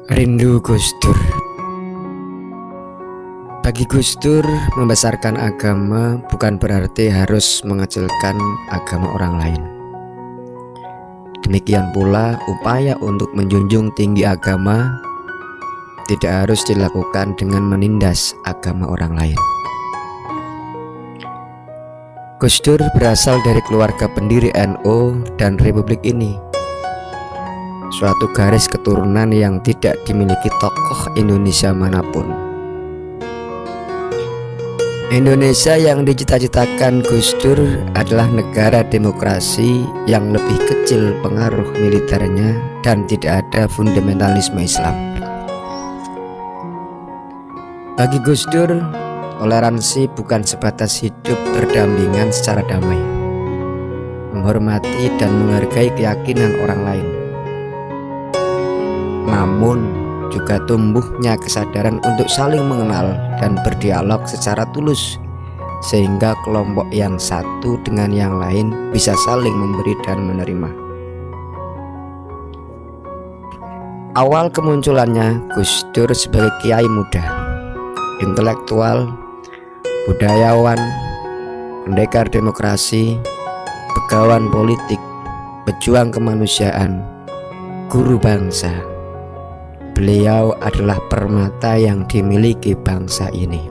Rindu Gus Dur. Bagi Gus Dur, membesarkan agama bukan berarti harus mengecilkan agama orang lain. Demikian pula upaya untuk menjunjung tinggi agama tidak harus dilakukan dengan menindas agama orang lain. Gus Dur berasal dari keluarga pendiri NU dan Republik ini, suatu garis keturunan yang tidak dimiliki tokoh Indonesia manapun. Indonesia yang dicita-citakan Gus Dur adalah negara demokrasi yang lebih kecil pengaruh militernya dan tidak ada fundamentalisme Islam. Bagi Gus Dur, toleransi bukan sebatas hidup berdampingan secara damai, menghormati dan menghargai keyakinan orang lain, namun juga tumbuhnya kesadaran untuk saling mengenal dan berdialog secara tulus, sehingga kelompok yang satu dengan yang lain bisa saling memberi dan menerima. Awal kemunculannya Gus Dur sebagai kiai muda, intelektual, budayawan, pendekar demokrasi, begawan politik, pejuang kemanusiaan, guru bangsa. Beliau adalah permata yang dimiliki bangsa ini.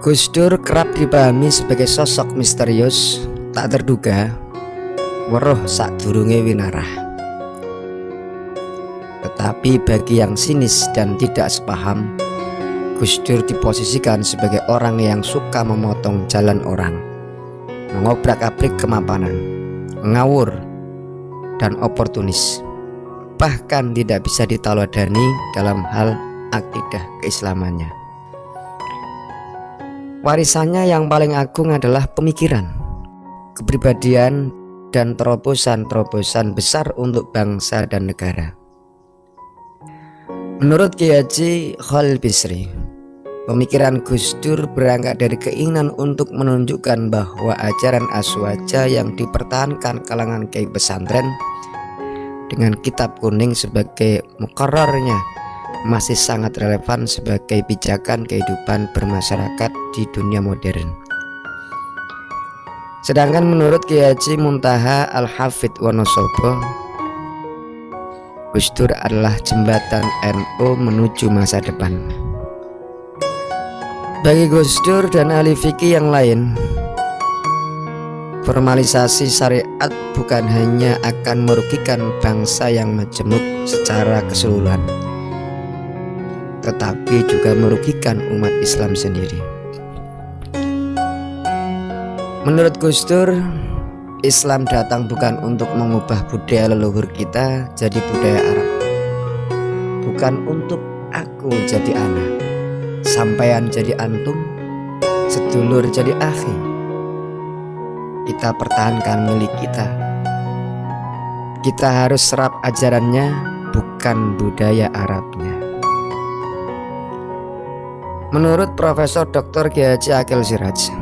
Gus Dur kerap dipahami sebagai sosok misterius, tak terduga, weruh sadurunge winarah. Tetapi bagi yang sinis dan tidak sepaham, Gus Dur diposisikan sebagai orang yang suka memotong jalan orang, mengobrak-abrik kemapanan, ngawur, dan oportunis. Bahkan tidak bisa diteladani dalam hal akidah keislamannya. Warisannya yang paling agung adalah pemikiran, kepribadian, dan terobosan-terobosan besar untuk bangsa dan negara. Menurut Kiai Haji Khalil Bisri, pemikiran Gus Dur berangkat dari keinginan untuk menunjukkan bahwa ajaran Aswaja yang dipertahankan kalangan kiai pesantren dengan kitab kuning sebagai muqarrarnya masih sangat relevan sebagai pijakan kehidupan bermasyarakat di dunia modern. Sedangkan menurut Kiai Haji Muntaha Al-Hafidh Wonosobo, Gus Dur adalah jembatan NU menuju masa depan. Bagi Gus Dur dan ahli fikih yang lain, formalisasi syariat bukan hanya akan merugikan bangsa yang majemuk secara keseluruhan, tetapi juga merugikan umat Islam sendiri. Menurut Gus Dur, Islam datang bukan untuk mengubah budaya leluhur kita jadi budaya Arab, bukan untuk aku jadi ana, sampean jadi antum, sedulur jadi akhi. Kita pertahankan milik kita. Kita harus serap ajarannya, bukan budaya Arabnya. Menurut Profesor Dr. Kiai Haji Aqil Siraj,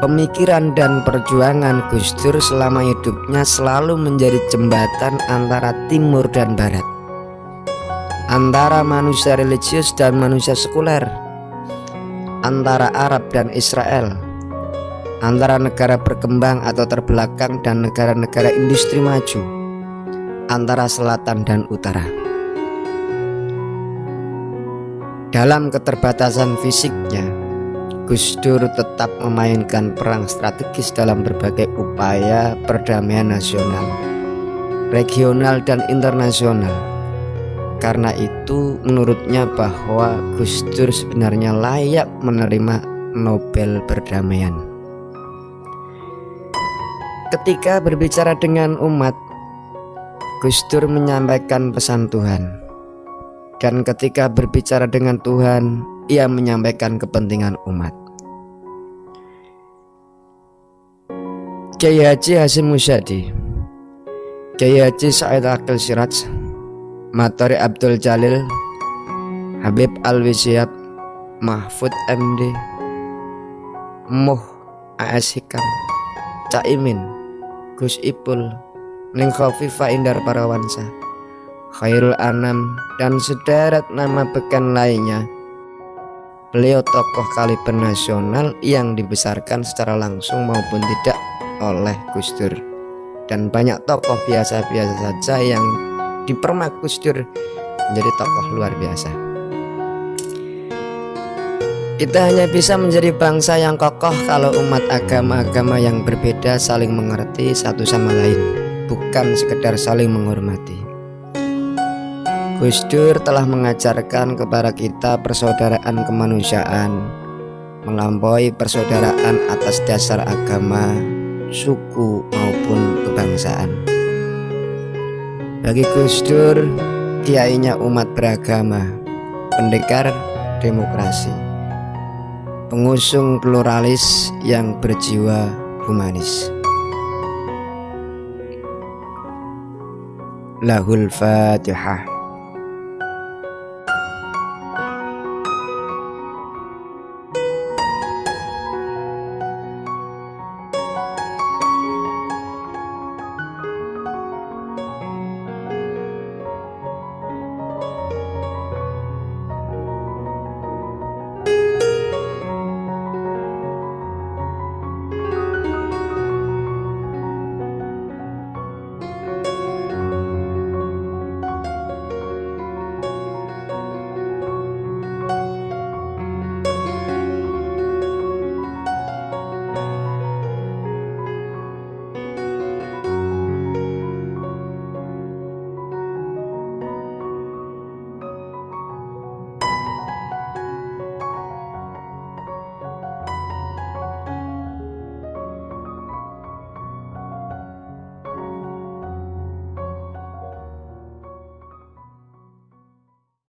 pemikiran dan perjuangan Gus Dur selama hidupnya selalu menjadi jembatan antara timur dan barat, antara manusia religius dan manusia sekuler, antara Arab dan Israel, antara negara berkembang atau terbelakang dan negara-negara industri maju, antara selatan dan utara. Dalam keterbatasan fisiknya, Gus Dur tetap memainkan peran strategis dalam berbagai upaya perdamaian nasional, regional, dan internasional. Karena itu menurutnya bahwa Gus Dur sebenarnya layak menerima Nobel Perdamaian. Ketika berbicara dengan umat, Gus Dur menyampaikan pesan Tuhan, dan ketika berbicara dengan Tuhan, ia menyampaikan kepentingan umat. Kiai Haji Hasyim Musyadi, Kiai Haji Said Aqil Siraj, Matori Abdul Jalil, Habib Alwi-Syihab, Mahfud MD, Muh AS Hikam, Caimin, Gus Ipul, ning khafifah indar parawansa, khairul anam, dan sederet nama beken lainnya. Beliau tokoh kaliber nasional yang dibesarkan secara langsung maupun tidak oleh Gus Dur, dan banyak tokoh biasa-biasa saja yang dipermak Gus Dur menjadi tokoh luar biasa. Kita hanya bisa menjadi bangsa yang kokoh kalau umat agama-agama yang berbeda saling mengerti satu sama lain, bukan sekedar saling menghormati. Gus Dur telah mengajarkan kepada kita persaudaraan kemanusiaan, melampaui persaudaraan atas dasar agama, suku maupun kebangsaan. Bagi Gus Dur, kiainya umat beragama, pendekar demokrasi, pengusung pluralis yang berjiwa humanis. Lahul Fatihah.